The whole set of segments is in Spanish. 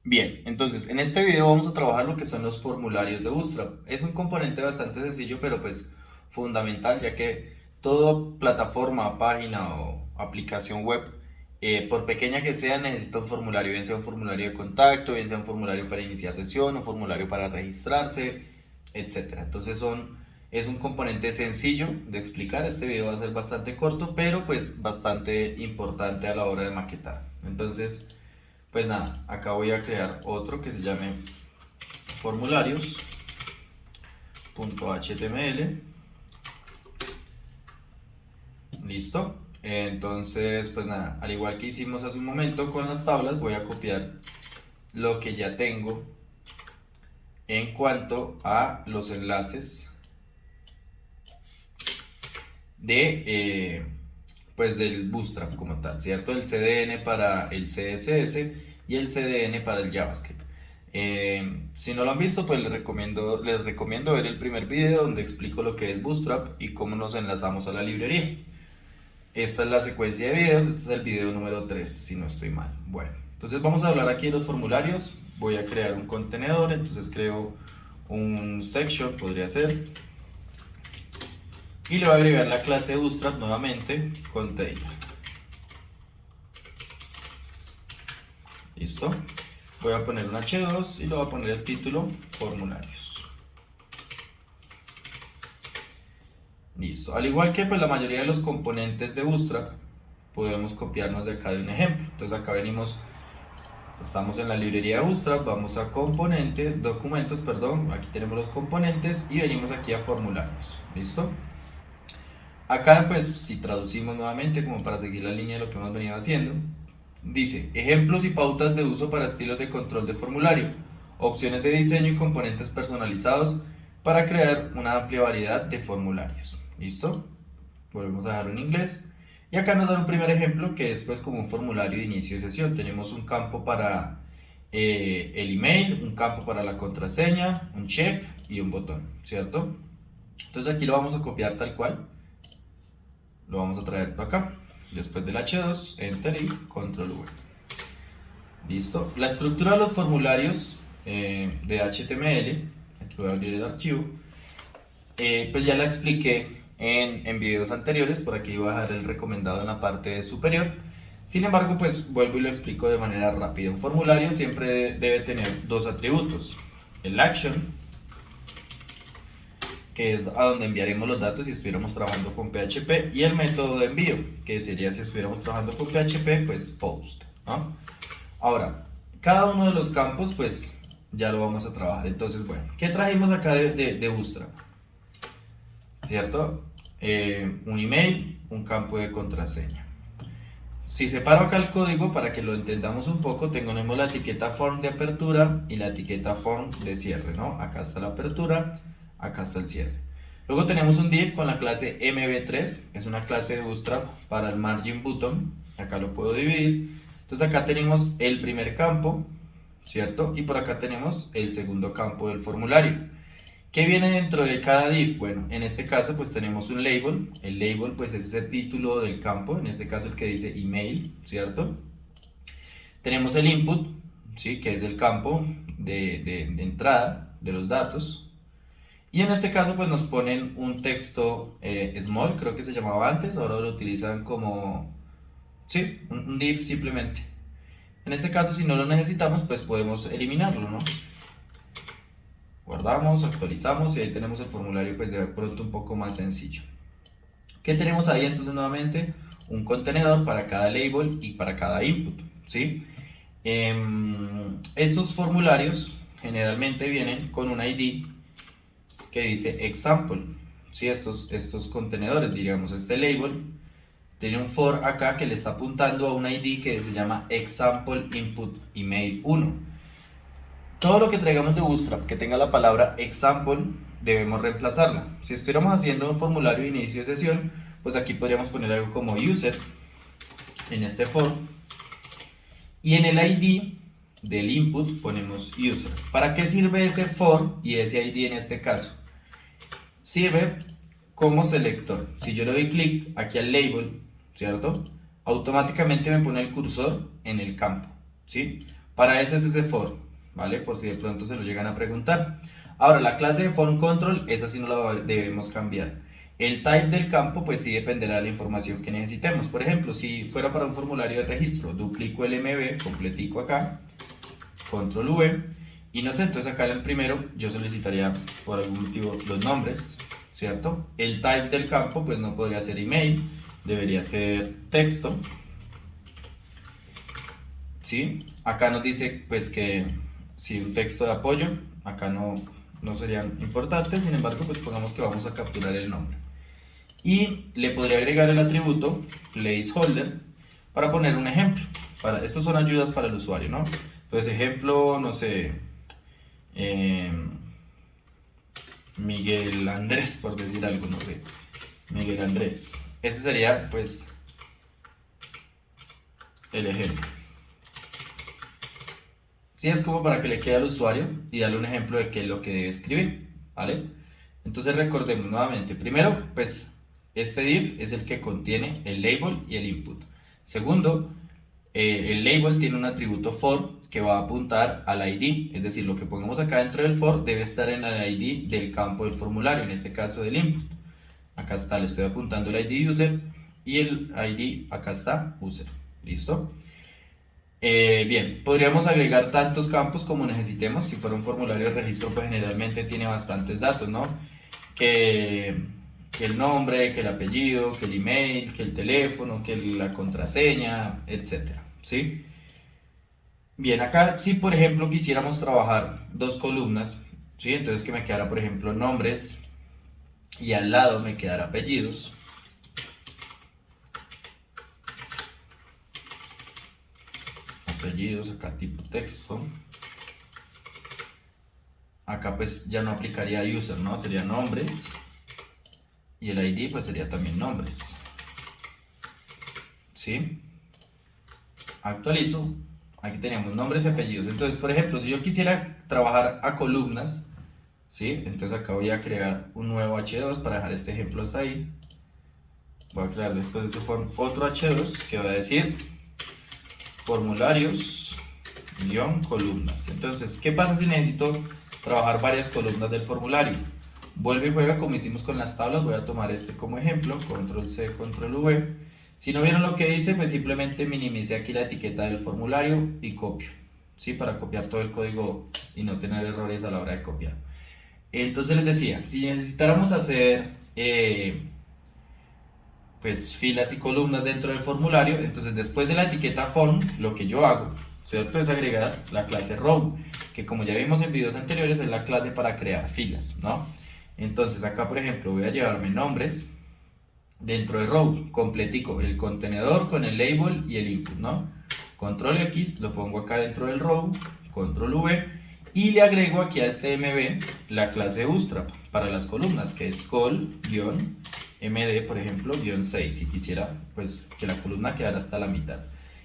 Bien, entonces en este video vamos a trabajar lo que son los formularios de Bootstrap. Es un componente bastante sencillo, pero pues fundamental, ya que toda plataforma, página o aplicación web, por pequeña que sea, necesita un formulario, bien sea un formulario de contacto, bien sea un formulario para iniciar sesión, un formulario para registrarse, etcétera. Entonces es un componente sencillo de explicar. Este video va a ser bastante corto, pero pues bastante importante a la hora de maquetar. Entonces, pues nada, acá voy a crear otro que se llame formularios.html. Listo. Entonces, pues nada, al igual que hicimos hace un momento con las tablas, voy a copiar lo que ya tengo en cuanto a los enlaces de pues del Bootstrap como tal, ¿cierto? El CDN para el CSS y el CDN para el JavaScript. Si no lo han visto, pues les recomiendo ver el primer video donde explico lo que es Bootstrap y cómo nos enlazamos a la librería. Esta es la secuencia de videos, este es el video número 3, si no estoy mal. Bueno, entonces vamos a hablar aquí de los formularios. Voy a crear un contenedor, entonces creo un section, podría ser, y le voy a agregar la clase Bootstrap nuevamente, container. Listo. Voy a poner un h2 y le voy a poner el título formularios. Listo. Al igual que pues la mayoría de los componentes de Bootstrap, podemos copiarnos de acá de un ejemplo. Entonces acá venimos, estamos en la librería de Bootstrap, vamos a componentes, documentos, perdón, aquí tenemos los componentes y venimos aquí a formularios. ¿Listo? Acá pues si traducimos nuevamente como para seguir la línea de lo que hemos venido haciendo, dice ejemplos y pautas de uso para estilos de control de formulario, opciones de diseño y componentes personalizados para crear una amplia variedad de formularios. ¿Listo? Volvemos a dejarlo en inglés. Y acá nos dan un primer ejemplo que es pues como un formulario de inicio de sesión. Tenemos un campo para el email, un campo para la contraseña, un check y un botón, ¿cierto? Entonces aquí lo vamos a copiar tal cual. Lo vamos a traer por acá. Después del H2, Enter y Control V. Listo. La estructura de los formularios de HTML, aquí voy a abrir el archivo, pues ya la expliqué en videos anteriores, por aquí voy a dejar el recomendado en la parte superior. Sin embargo, pues vuelvo y lo explico de manera rápida. Un formulario siempre debe tener dos atributos: el action, que es a donde enviaremos los datos si estuviéramos trabajando con PHP, y el método de envío, que sería si estuviéramos trabajando con PHP, pues post, ¿no? Ahora, cada uno de los campos, pues ya lo vamos a trabajar. Entonces, bueno, ¿qué trajimos acá de Bootstrap? ¿Cierto? Un email, un campo de contraseña. Si separo acá el código para que lo entendamos un poco, tenemos la etiqueta form de apertura y la etiqueta form de cierre, ¿no? Acá está la apertura, acá está el cierre. Luego tenemos un div con la clase mb3, es una clase de Bootstrap para el margin button, acá lo puedo dividir. Entonces acá tenemos el primer campo, ¿cierto? Y por acá tenemos el segundo campo del formulario. ¿Qué viene dentro de cada div? Bueno, en este caso pues tenemos un label. El label pues es ese título del campo, en este caso el que dice email, ¿cierto? Tenemos el input, ¿sí? Que es el campo de entrada de los datos. Y en este caso pues nos ponen un texto small, creo que se llamaba antes, ahora lo utilizan como, sí, un div simplemente. En este caso si no lo necesitamos pues podemos eliminarlo, ¿no? Guardamos, actualizamos y ahí tenemos el formulario pues de pronto un poco más sencillo. ¿Qué tenemos ahí entonces nuevamente? Un contenedor para cada label y para cada input, ¿sí? Estos formularios generalmente vienen con un ID que dice example, ¿sí? Estos contenedores, digamos, este label tiene un for acá que le está apuntando a un ID que se llama example input email 1. Todo lo que traigamos de Bootstrap que tenga la palabra example debemos reemplazarla. Si estuviéramos haciendo un formulario de inicio de sesión, pues aquí podríamos poner algo como user en este for y en el ID del input ponemos user. ¿Para qué sirve ese for y ese ID en este caso? Sirve como selector. Si yo le doy clic aquí al label, ¿cierto? Automáticamente me pone el cursor en el campo, ¿sí? Para eso es ese for, ¿vale? Por si de pronto se lo llegan a preguntar. Ahora, la clase de form control, esa sí no la debemos cambiar. El type del campo, pues sí dependerá de la información que necesitemos. Por ejemplo, si fuera para un formulario de registro, duplico el MB completico acá, control V, y no sé, entonces acá en el primero yo solicitaría por algún motivo los nombres, ¿cierto? El type del campo, pues no podría ser email, debería ser texto, ¿sí? Acá nos dice pues que si un texto de apoyo, acá no serían importantes, sin embargo pues pongamos que vamos a capturar el nombre. Y le podría agregar el atributo placeholder para poner un ejemplo. Estos son ayudas para el usuario, ¿no? Entonces ejemplo, no sé, Miguel Andrés, por decir algo, no sé, Miguel Andrés. Ese sería pues el ejemplo. Sí, es como para que le quede al usuario y darle un ejemplo de qué es lo que debe escribir, ¿vale? Entonces recordemos nuevamente, primero, pues este div es el que contiene el label y el input. Segundo, el label tiene un atributo for que va a apuntar al ID, es decir, lo que pongamos acá dentro del for debe estar en el ID del campo del formulario, en este caso del input. Acá está, le estoy apuntando el ID user y el ID acá está user, ¿listo? Bien, podríamos agregar tantos campos como necesitemos. Si fuera un formulario de registro, pues generalmente tiene bastantes datos, ¿no? Que el nombre, que el apellido, que el email, que el teléfono, que la contraseña, etcétera, ¿sí? Bien, acá si por ejemplo quisiéramos trabajar dos columnas, ¿sí? Entonces que me quedara por ejemplo nombres y al lado me quedara apellidos. Apellidos, acá tipo texto. Acá pues ya no aplicaría user, ¿no? Sería nombres. Y el ID pues sería también nombres. ¿Sí? Actualizo. Aquí tenemos nombres y apellidos. Entonces, por ejemplo, si yo quisiera trabajar a columnas, ¿sí? Entonces acá voy a crear un nuevo H2 para dejar este ejemplo hasta ahí. Voy a crear después de este form otro H2 que va a decir formularios columnas. Entonces, ¿qué pasa si necesito trabajar varias columnas del formulario? Vuelve y juega como hicimos con las tablas. Voy a tomar este como ejemplo, control C, control V. Si no vieron lo que dice, pues simplemente minimice aquí la etiqueta del formulario y copio, ¿sí? Para copiar todo el código y no tener errores a la hora de copiar. Entonces les decía, si necesitáramos hacer pues filas y columnas dentro del formulario, entonces después de la etiqueta form, lo que yo hago, ¿cierto? Es agregar la clase row, que como ya vimos en videos anteriores es la clase para crear filas, ¿no? Entonces acá por ejemplo voy a llevarme nombres dentro de row, completico, el contenedor con el label y el input, ¿no? Control X, lo pongo acá dentro del row, control V, y le agrego aquí a este MB la clase bootstrap para las columnas, que es col-md, por ejemplo, -6, si quisiera pues que la columna quedara hasta la mitad.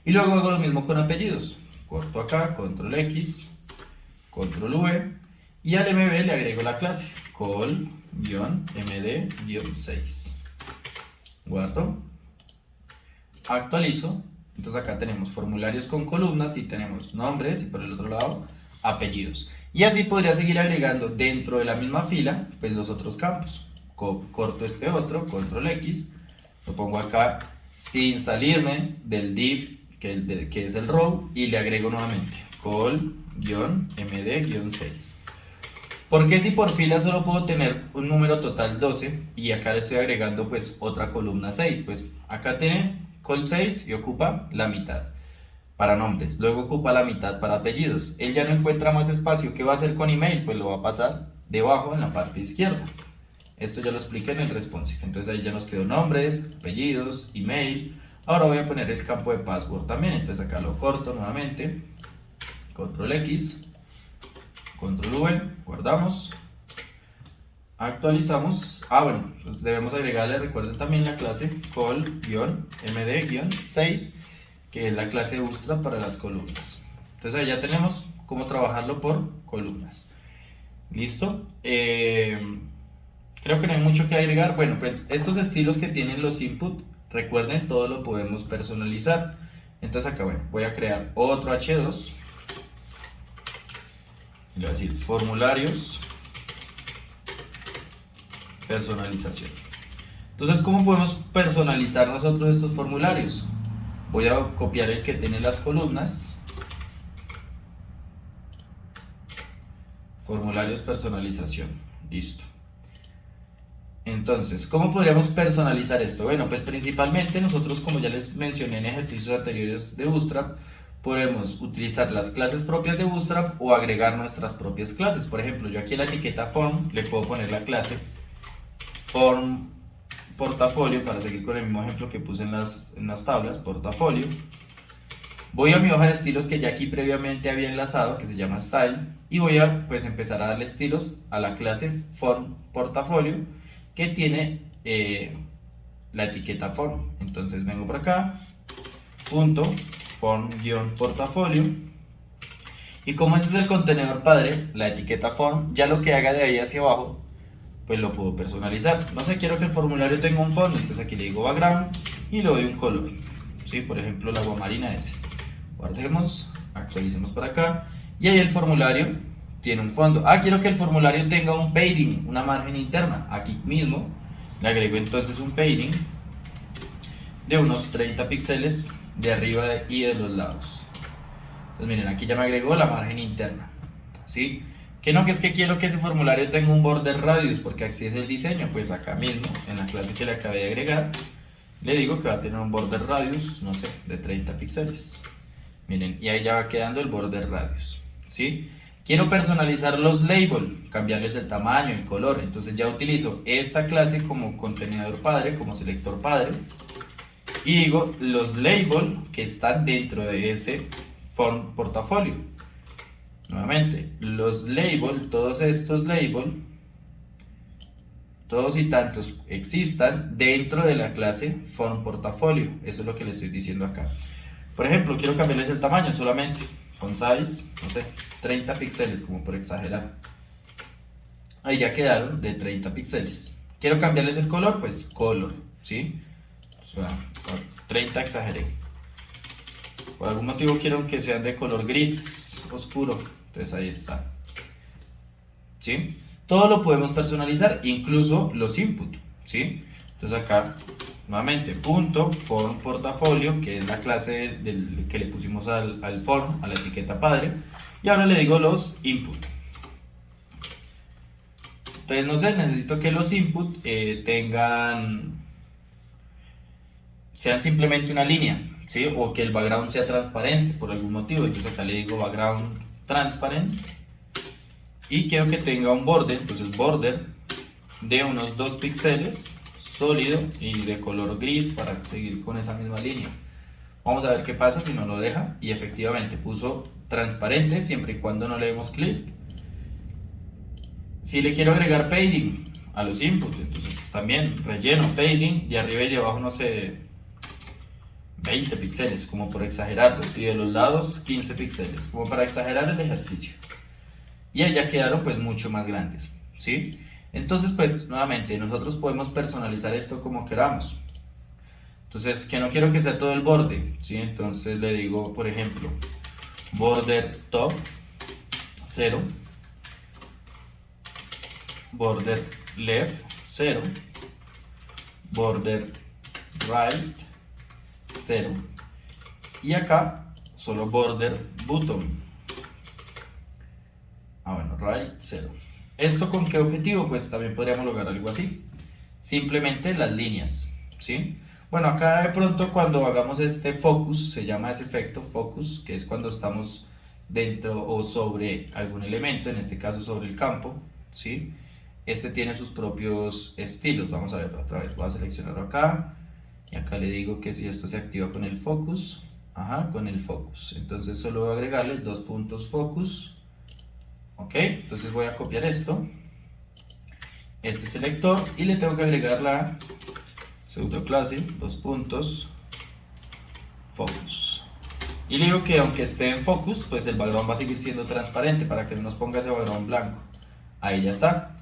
Y luego hago lo mismo con apellidos, corto acá, control X, control V, y al MB le agrego la clase col-md-6. Guardo, actualizo. Entonces acá tenemos formularios con columnas y tenemos nombres y por el otro lado apellidos. Y así podría seguir agregando dentro de la misma fila pues los otros campos. Corto este otro, control X, lo pongo acá sin salirme del div que es el row y le agrego nuevamente col-md-6. ¿Por qué si por fila solo puedo tener un número total 12 y acá le estoy agregando pues otra columna 6? Pues acá tiene col 6 y ocupa la mitad para nombres, luego ocupa la mitad para apellidos. Él ya no encuentra más espacio. ¿Qué va a hacer con email? Pues lo va a pasar debajo en la parte izquierda. Esto ya lo expliqué en el responsive. Entonces ahí ya nos quedó nombres, apellidos, email. Ahora voy a poner el campo de password también. Entonces acá lo corto nuevamente, control X, control V, guardamos, actualizamos. Bueno, pues debemos agregarle, recuerden también la clase col-md-6, que es la clase bootstrap para las columnas. Entonces ahí ya tenemos cómo trabajarlo por columnas. ¿Listo? Creo que no hay mucho que agregar. Bueno, pues estos estilos que tienen los input, recuerden, todo lo podemos personalizar. Entonces acá, bueno, voy a crear otro H2 Y le voy a decir formularios, personalización. Entonces, ¿cómo podemos personalizar nosotros estos formularios? Voy a copiar el que tiene las columnas. Formularios, personalización. Listo. Entonces, ¿cómo podríamos personalizar esto? Bueno, pues principalmente nosotros, como ya les mencioné en ejercicios anteriores de Bootstrap, podemos utilizar las clases propias de Bootstrap o agregar nuestras propias clases. Por ejemplo, yo aquí en la etiqueta form le puedo poner la clase form portafolio, para seguir con el mismo ejemplo que puse en las tablas, portafolio. Voy a mi hoja de estilos que ya aquí previamente había enlazado, que se llama style, y voy a pues empezar a darle estilos a la clase form portafolio, que tiene la etiqueta form. Entonces vengo por acá, punto form-portafolio, y como ese es el contenedor padre, la etiqueta form, ya lo que haga de ahí hacia abajo pues lo puedo personalizar. No sé, quiero que el formulario tenga un fondo, entonces aquí le digo background y le doy un color, ¿sí? Por ejemplo el agua marina ese. Guardemos, actualicemos por acá y ahí el formulario tiene un fondo. Quiero que el formulario tenga un padding, una margen interna. Aquí mismo le agrego entonces un padding de unos 30 píxeles de arriba y de los lados. Entonces miren, aquí ya me agregó la margen interna, ¿sí? Que no, que es que quiero que ese formulario tenga un border radius, porque así es el diseño. Pues acá mismo, en la clase que le acabé de agregar, le digo que va a tener un border radius, no sé, de 30 píxeles. Miren, y ahí ya va quedando el border radius, ¿sí? Quiero personalizar los labels, cambiarles el tamaño, el color. Entonces ya utilizo esta clase como contenedor padre, como selector padre. Y digo los labels que están dentro de ese form portafolio. Nuevamente, los labels, todos estos labels, todos y tantos existan dentro de la clase form portafolio. Eso es lo que le estoy diciendo acá. Por ejemplo, quiero cambiarles el tamaño solamente. Font size, no sé, 30 píxeles, como por exagerar. Ahí ya quedaron de 30 píxeles. Quiero cambiarles el color, pues color, ¿sí? O sea, 30 exageré. Por algún motivo quiero que sean de color gris oscuro. Entonces ahí está. ¿Sí? Todo lo podemos personalizar, incluso los input, ¿sí? Entonces acá, nuevamente, punto form portafolio, que es la clase que le pusimos al form, a la etiqueta padre. Y ahora le digo los input. Entonces, no sé, necesito que los input sean simplemente una línea, ¿sí? O que el background sea transparente por algún motivo. Entonces acá le digo background transparent. Y quiero que tenga un border, entonces border de unos 2 píxeles sólido y de color gris para seguir con esa misma línea. Vamos a ver qué pasa si no lo deja, y efectivamente puso transparente siempre y cuando no le demos clic. Si le quiero agregar padding a los inputs, entonces también relleno padding de arriba y de abajo, no sé, 20 píxeles como por exagerarlos, y de los lados 15 píxeles como para exagerar el ejercicio. Y allá quedaron pues mucho más grandes, ¿sí? Entonces pues nuevamente nosotros podemos personalizar esto como queramos. Entonces, que no quiero que sea todo el borde, ¿sí? Entonces le digo, por ejemplo, border top 0, border left 0, border right 0, y acá solo border bottom. Bueno, right 0. ¿Esto con qué objetivo? Pues también podríamos lograr algo así. Simplemente las líneas, ¿sí? Bueno, acá de pronto cuando hagamos este focus, se llama ese efecto focus, que es cuando estamos dentro o sobre algún elemento, en este caso sobre el campo, ¿sí? Este tiene sus propios estilos. Vamos a verlo otra vez. Voy a seleccionarlo acá y acá le digo que si esto se activa con el focus, con el focus. Entonces solo voy a agregarle 2 puntos focus. Ok, entonces voy a copiar este selector, y le tengo que agregar la pseudo clase, 2 puntos focus, y le digo que aunque esté en focus, pues el background va a seguir siendo transparente para que no nos ponga ese background blanco. Ahí ya está.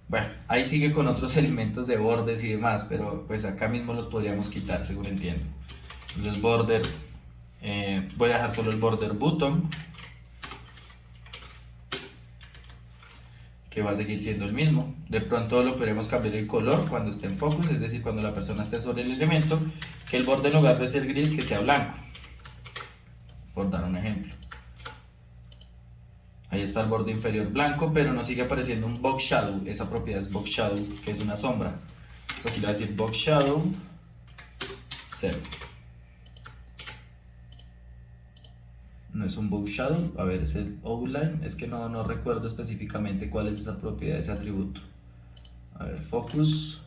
Bueno, ahí sigue con otros elementos de bordes y demás, pero pues acá mismo los podríamos quitar, según entiendo. Entonces border, voy a dejar solo el border bottom. que va a seguir siendo el mismo. De pronto lo podremos cambiar el color cuando esté en focus, es decir, cuando la persona esté sobre el elemento, que el borde en lugar de ser gris que sea blanco, por dar un ejemplo. Ahí está el borde inferior blanco, pero nos sigue apareciendo un box shadow. Esa propiedad es box shadow, que es una sombra. Entonces aquí le voy a decir box shadow 0. No es un box shadow, a ver, es el outline. Es que no recuerdo específicamente cuál es esa propiedad, ese atributo. A ver, focus,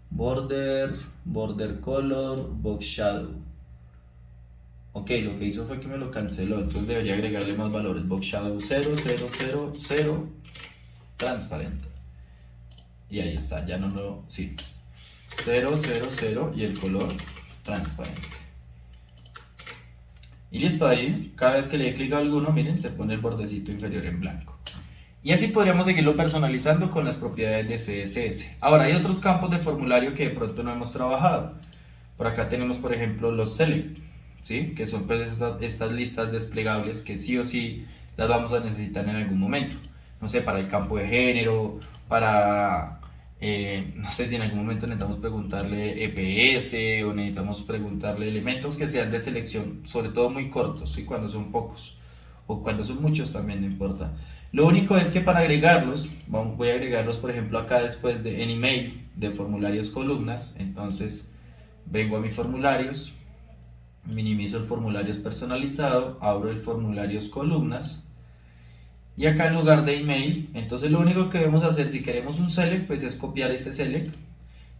border, border color, box shadow. Ok, lo que hizo fue que me lo canceló, entonces debería agregarle más valores. Box shadow 0, 0, 0, 0, transparente. Y ahí está, ya no lo... sí. 0, 0, 0 y el color transparente. Y listo, ahí, cada vez que le dé clic a alguno, miren, se pone el bordecito inferior en blanco. Y así podríamos seguirlo personalizando con las propiedades de CSS. Ahora, hay otros campos de formulario que de pronto no hemos trabajado. Por acá tenemos, por ejemplo, los select, ¿sí? Que son pues estas listas desplegables que sí o sí las vamos a necesitar en algún momento. No sé, para el campo de género, para... no sé si en algún momento necesitamos preguntarle EPS o necesitamos preguntarle elementos que sean de selección, sobre todo muy cortos, ¿sí? Cuando son pocos o cuando son muchos también no importa. Lo único es que para agregarlos, voy a agregarlos por ejemplo acá después en email de formularios columnas. Entonces vengo a mis formularios, minimizo el formularios personalizado, abro el formularios columnas. Y acá en lugar de email, entonces lo único que debemos hacer si queremos un select, pues es copiar este select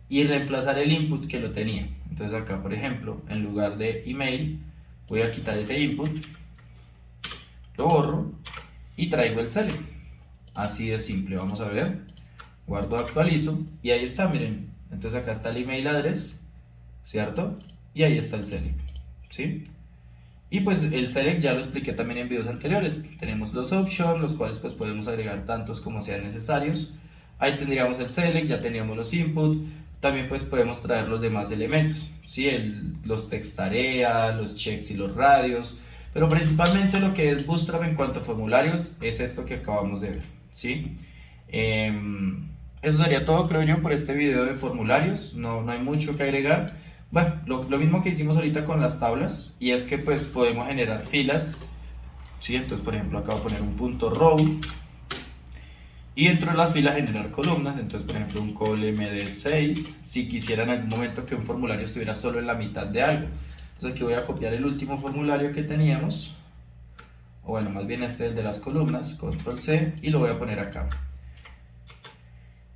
y reemplazar el input que lo tenía. Entonces acá, por ejemplo, en lugar de email, voy a quitar ese input, lo borro y traigo el select. Así de simple, vamos a ver. Guardo, actualizo y ahí está, miren. Entonces acá está el email address, ¿cierto? Y ahí está el select, ¿sí? Y pues el select ya lo expliqué también en videos anteriores. Tenemos los options, los cuales pues podemos agregar tantos como sean necesarios. Ahí tendríamos el select, ya teníamos los input. También pues podemos traer los demás elementos, ¿sí? Los text tarea, los checks y los radios. Pero principalmente lo que es Bootstrap en cuanto a formularios es esto que acabamos de ver, ¿sí? Eso sería todo, creo yo, por este video de formularios. No hay mucho que agregar. Bueno, lo mismo que hicimos ahorita con las tablas, y es que pues podemos generar filas, ¿sí? Entonces por ejemplo acá voy a poner un punto row y dentro de las filas generar columnas. Entonces por ejemplo un col md6 si quisiera en algún momento que un formulario estuviera solo en la mitad de algo. Entonces aquí voy a copiar el último formulario que teníamos, o bueno, más bien este es el de las columnas, control C, y lo voy a poner acá.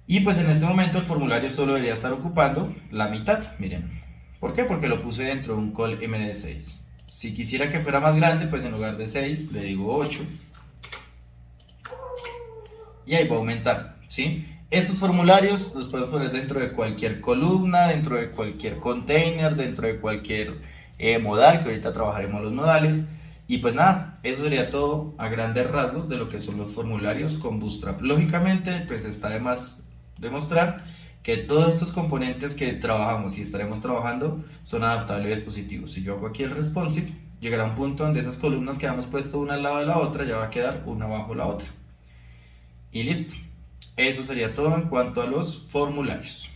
Y pues en este momento el formulario solo debería estar ocupando la mitad, miren. ¿Por qué? Porque lo puse dentro de un call md6. Si quisiera que fuera más grande, pues en lugar de 6 le digo 8. Y ahí va a aumentar, ¿sí? Estos formularios los podemos poner dentro de cualquier columna, dentro de cualquier container, dentro de cualquier modal, que ahorita trabajaremos los modales. Y pues nada, eso sería todo a grandes rasgos de lo que son los formularios con Bootstrap. Lógicamente, pues está de más demostrar que todos estos componentes que trabajamos y estaremos trabajando son adaptables a dispositivos. Si yo hago aquí el responsive, llegará un punto donde esas columnas que hemos puesto una al lado de la otra ya va a quedar una bajo la otra. Y listo. Eso sería todo en cuanto a los formularios.